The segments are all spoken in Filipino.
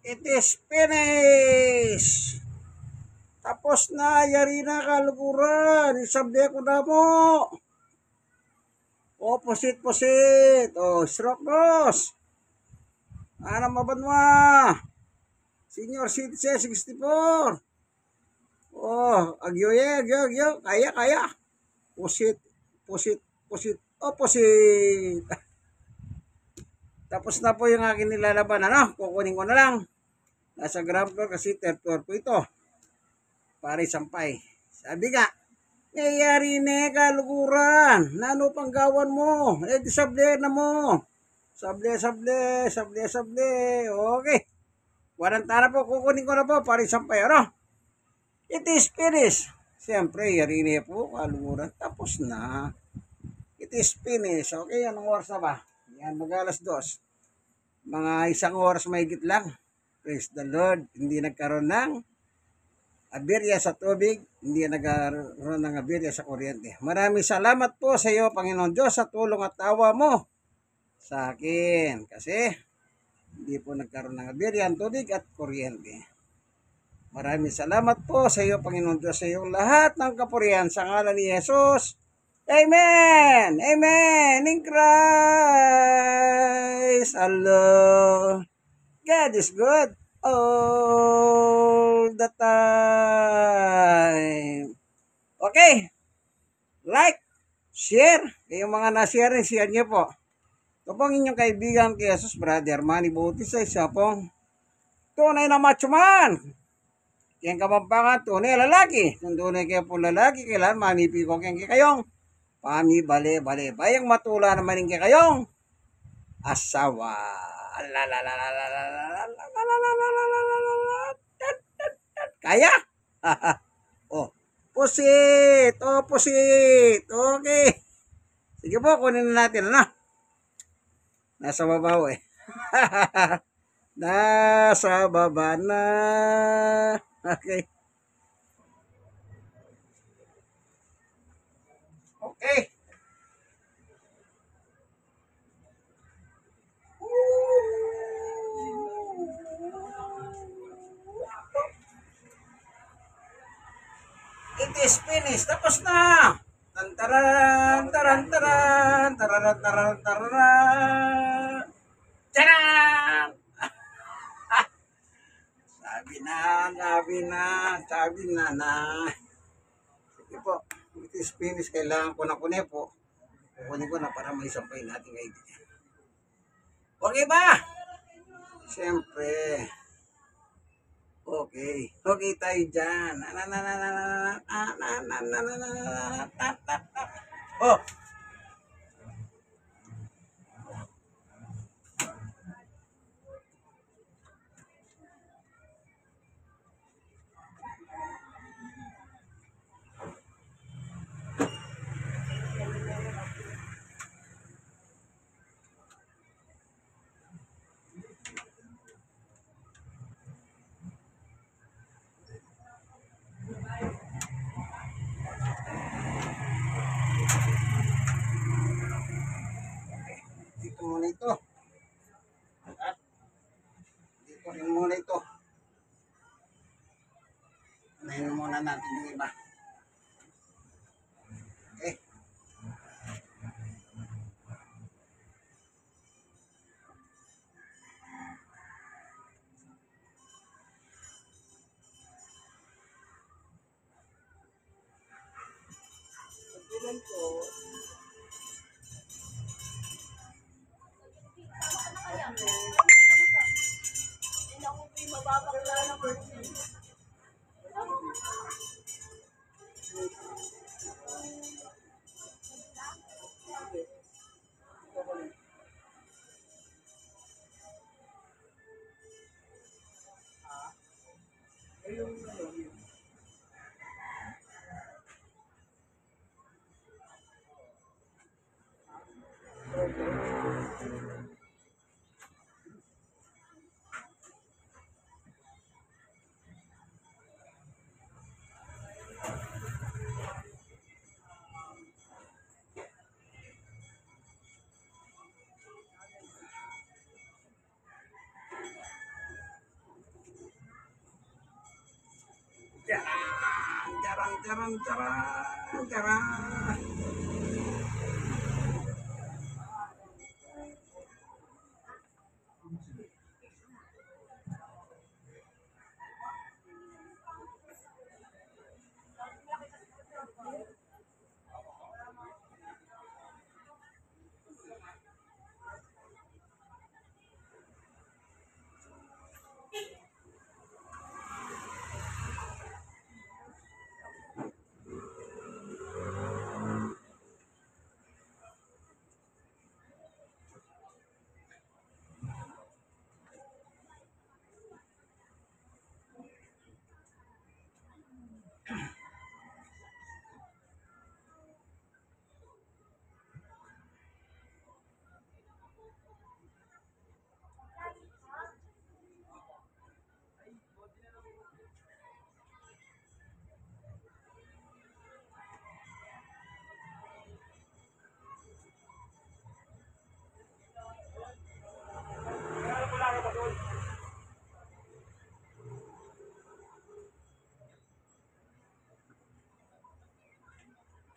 It is finished! Tapos na, yari na kalukuran. Isabi ko na mo. O, pusit. O, stroke nose. Ano maban mo? Senior citizen 64. Oh, agyo. Kaya. Pusit. O, pusit. Tapos na po yung aking nilalaban. Ano? Kukunin ko na lang. Nasa ground floor kasi third floor po ito. Pare sampay. Sabi nga, nangyayari na kalukuran. Nano pang gawan mo? Di sable na mo. Sable. Okay. Waranta na po. Kukunin ko na po. Pare sampay. Ano? It is finished. Siyempre, yari na po. Kalukuran. Tapos na. It is finished. Okay, anong oras na ba? Yan, mag-alas 2. Mga 1 oras mahigit lang. Praise the Lord. Hindi nagkaroon ng aberya sa tubig, hindi nagkaroon ng aberya sa kuryente. Maraming salamat po sa iyo, Panginoon Diyos, sa tulong at tawa mo sa akin. Kasi hindi po nagkaroon ng aberya ang tubig at kuryente. Maraming salamat po sa iyo, Panginoon Diyos, sa iyong lahat ng kapurihan sa ngalan ni Jesus. Amen! In Christ! Allah! God is good all the time. Okay. Like, share. Kayong mga na-share, share nyo po. Ito pong inyong kaibigan kay Jesus, Brother Manny Bautista, isa pong tunay na macho man. Kaya kamampangan, tunay lalaki. Kung tunay kayo po lalaki, kailan mamipi ko kayong pami bale. Bayang matula naman kayong asawa. Kaya? Oh, pusit. Okay. Sige po, kunin na natin. Ano? Nasa baba eh. Nasa baba na. Okay. It is finished. Tapos na. Tantaran. Tcharam! Sabi na. Sige po. It is finished. Kailangan ko na kunin po. Kukunin ko na para may sampay natin kaibigan. Okay ba? Siyempre. Okay tayo dyan. Oh. Dito muna ito. Dito rin muna ito. Unahin muna natin yung iba. Okay. Pagbilan ko, Charan, charan, charan, charan, charan.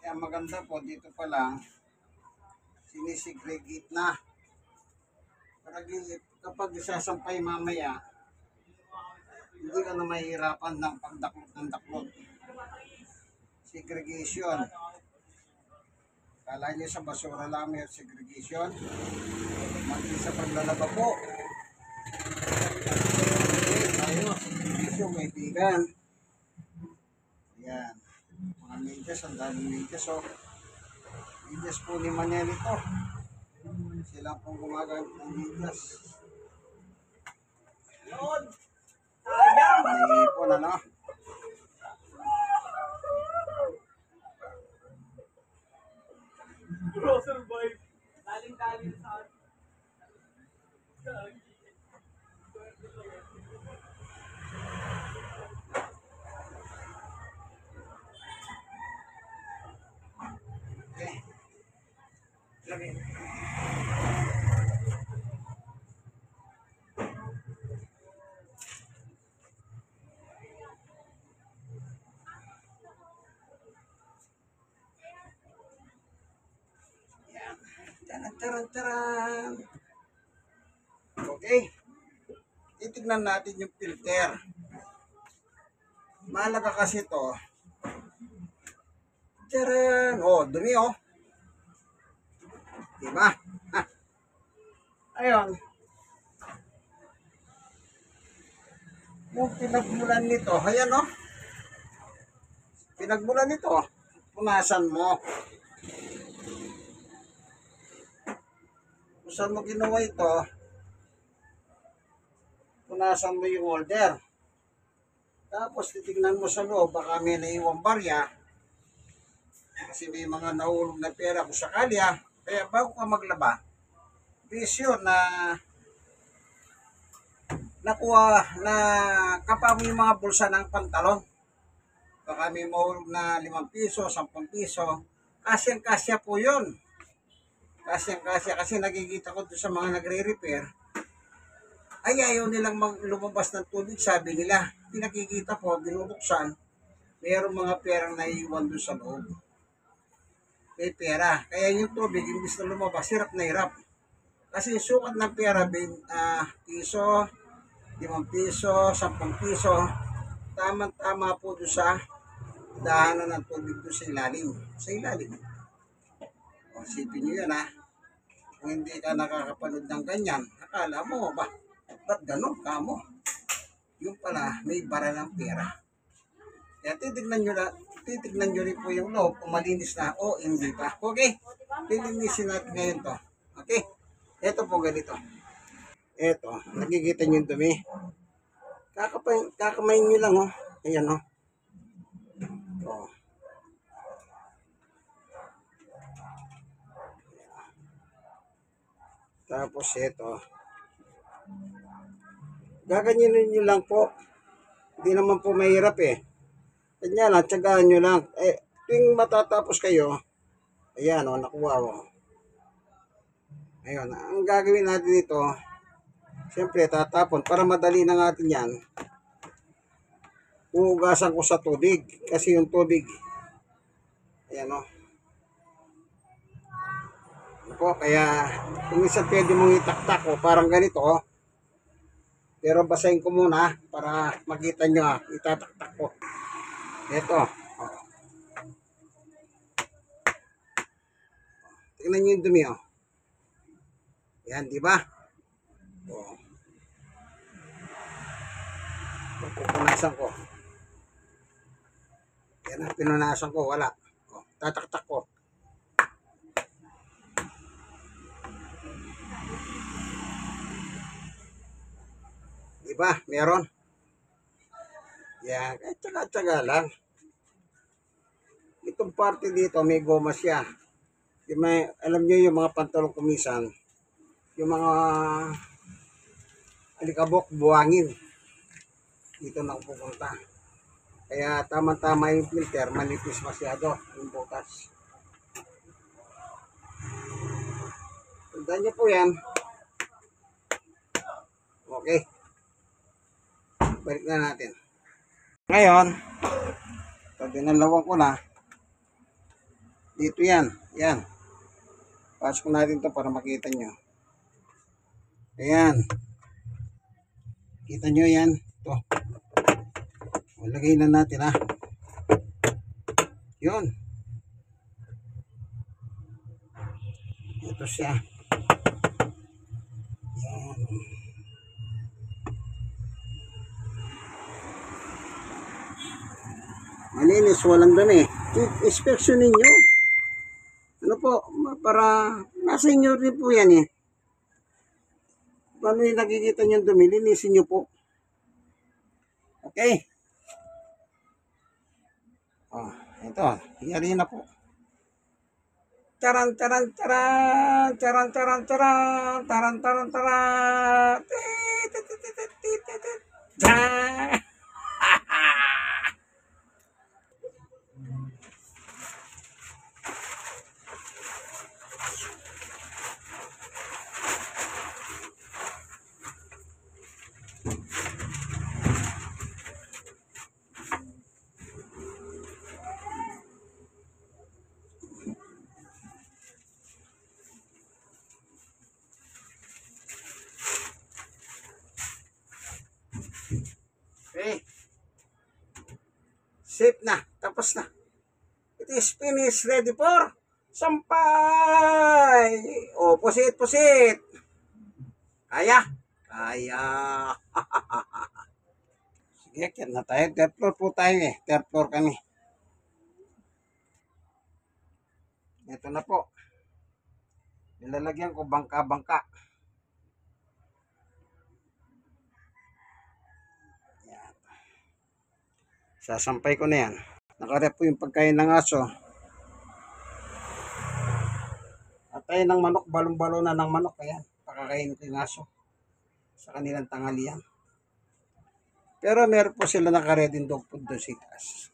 Kaya maganda po dito pa lang, sinisegregate na. Para kapag isasampay mamaya, hindi ka na mahihirapan ng pagdaklot ng daklot. Segregation. Kala nyo sa basura lang may segregation. Maging sa paglalaba po. Okay, tayo. Segregation, kaibigan. Ayan. Mga medyas, ang daming medyas. So, medyas po ni Manel ito. Sila pong gumagamit ng medyas. Yun! May ipon, ano? Survive. Daling-daling sa Okay. Lagi. Yan. Taran, taran, taran. Okay. Titignan natin yung filter. Mahalaga kasi ito. Taran. Oh, dumi oh. Diba? Ha. Ayun. Yung pinagmulan nito, ayan oh. Pinagmulan nito, punasan mo. Kung saan mo ginawa ito, punasan mo yung holder. Tapos titignan mo sa loob, baka may naiwang barya. Kasi may mga nahulog na pera kung sakali ha. Kaya bago ka maglaba, be sure na nakuha na kapa mo yung mga bulsa ng pantalon. Baka may mahulog na 5 piso, 10 piso. Kasyang-kasya po yun. Kasyang-kasya kasi nakikita ko doon sa mga nagre-repair. Ay ayaw nilang lumabas ng tubig, sabi nila. Pinakikita ko, binubuksan, mayroong mga perang naiiwan doon sa loob. May pera. Kaya yung tubig, imbis na lumabas, hirap na hirap. Kasi yung sukat ng pera, piso, 5 piso, 10 piso, tama-tama po doon sa dahanan ng tubig doon sa ilalim. Sa ilalim. O, sipin nyo yan ha. Kung hindi ka nakakapanood ng ganyan, akala mo ba, ba't ganun ka mo? Yung pala, may bara ng pera. Kaya titignan nyo rin po yung loob kung malinis na o hindi pa. Okay? Lilinisin natin ngayon to. Okay? Ito po ganito. Ito, nakikita nyo yung dumi. Kakamayin nyo lang, oh. Ayan, oh. Oh. Tapos, ito. Gaganyanin nyo lang po. Hindi naman po mahirap eh. Kanya lang, tsagaan nyo lang. Tuwing matatapos kayo, ayan, oh, nakuha, oh. Ayun, ang gagawin natin dito, siyempre, tatapon. Para madali na natin yan. Huhugasan ko sa tubig. Kasi yung tubig, ayan o. Po, kaya kung minsan pwede mong itaktak o parang ganito o. Pero basahin ko muna para makita nyo itataktak ko. Ito. Oh. Tingnan nyo yung dumi o. Yan, di ba? Oh. Pupunasan ko. Yan ang pinunasan ko, wala. Oh, tataktak ko. Diba? Meron. Yan. Kahit tsaga-tsaga lang. Itong parte dito, may goma siya. Yung may, alam nyo yung mga pantalong kumisan, yung mga alikabok, buwangin. Dito na pupunta. Kaya tama-tama yung filter, manipis masyado yung butas. Tandaan nyo po yan. Okay. Balik na natin. Ngayon, dinalawan ko na. Dito yan. Yan. Pasok natin to para makita nyo. Ayan. Kita nyo yan. Ito. Lagay na natin Yun. Ito siya. Yan. Malinis, walang dami. Inspection ninyo. Ano po, para nasa inyo rin po yan Paano yung nakikita nyo dumi, linisin nyo po. Okay. Oh, ito, yari na po. Taran taran taran, taran taran taran, taran taran taran. Okay. Safe na. Tapos na. It is finished. Ready for sampay. O, pusit, pusit. Kaya? Kaya. Sige, kaya na tayo. Third floor po tayo Third floor kami. Ito na po. Nilalagyan ko bangka-bangka. Sasampay ko na yan. Nakarep po yung pagkain ng aso. At tayo ng manok, balong-balo na ng manok. Ayan, pakakain ko yung aso. Sa kanilang tanghalian. Pero meron po sila nakareding dog food doon sa itaas.